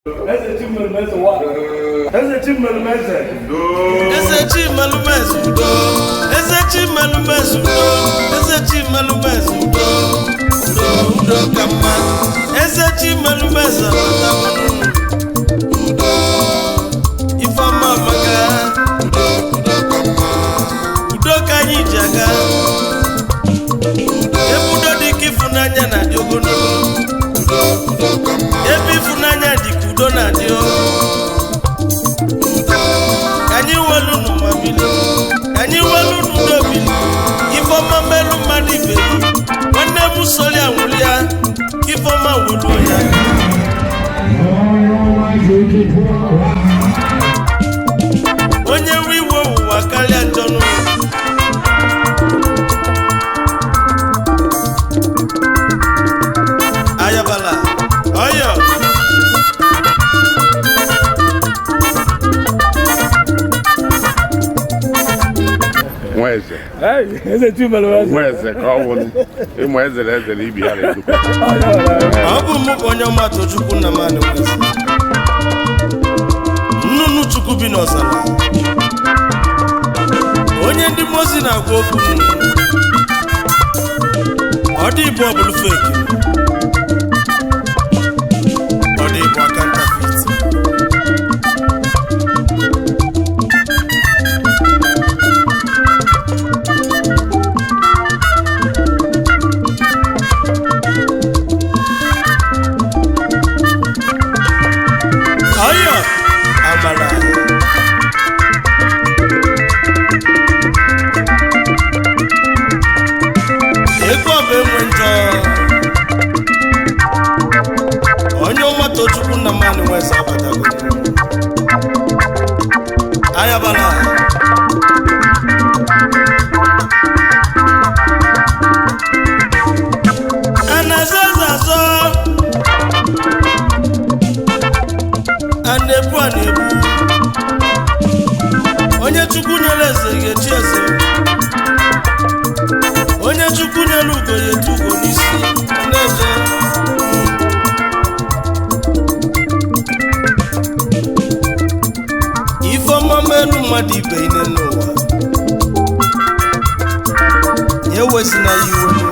Eze-Chimerum-Eze-Udo. Eze-Chimerum-Eze-Udo. Eze-Chimerum-Eze-Udo. Eze-Chimerum-Eze-Udo. Eze-Chimerum-Eze-Udo. Udo ka mma. Eze-Chimerum-Eze-Udo. Ifeọma maka. Udo ka anyị ji aga. Ebudo dị ka ịfụnanya na-adị ogologo. Ebe ịfụnanya dị ka udo na-adị anyị welu n'ụwa bili anyị welu n'udo bili Ifeọma melu mmadụ ibe nwanne m soli anwụli ya Ifeọma welu ya onye nwe iwe ụwa karịa njọ n'ụwa ayabala oyo Nwaeze. Eze-Chimerum-Eze. Nwaeze ka ọ bụ ịmụ eze na eze na ibi ya na-edukwa. ọ bụ mụ bụ Onyeoma Tochukwu na mmadụ Nwaeze nnụnụ Chukwu bi n'ọzara onye ndị mozi na-agwa okwu ọ dị ibu ọbụlụ feki ọ dị ibu aka ntafiti ọyọ amara ego ọba enwe njọ Onyeoma Tochukwu na mmadụ Nwaeze abatago ayabala anaza azazọ ana-ebu onye Chukwu nyere eze ga-echi eze onye Chukwu nyere ugo ga-etu ugo n'isi na-eje Ifeọma melu mmadụ ibe ine n'ụwa ya ewezina ya iwe